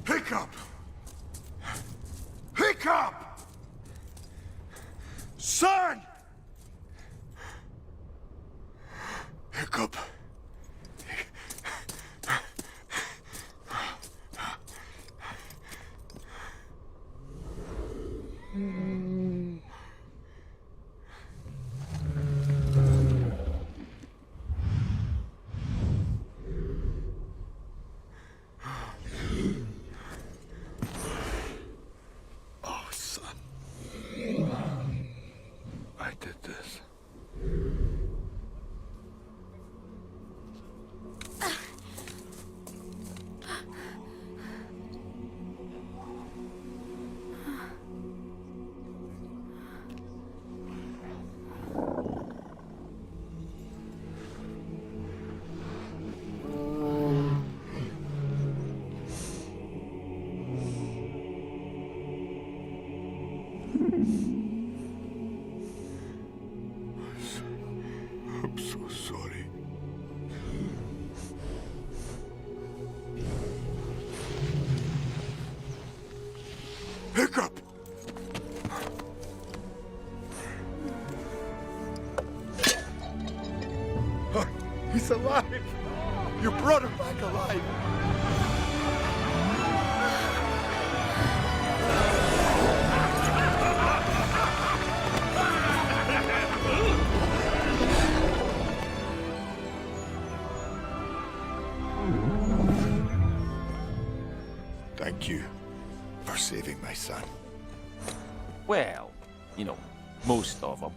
Hiccup! Hiccup! Son! Hiccup. Oh, son. I did this. I'm so sorry. Hiccup! He's alive! You brought him back alive! Thank you for saving my son. Well, most of them.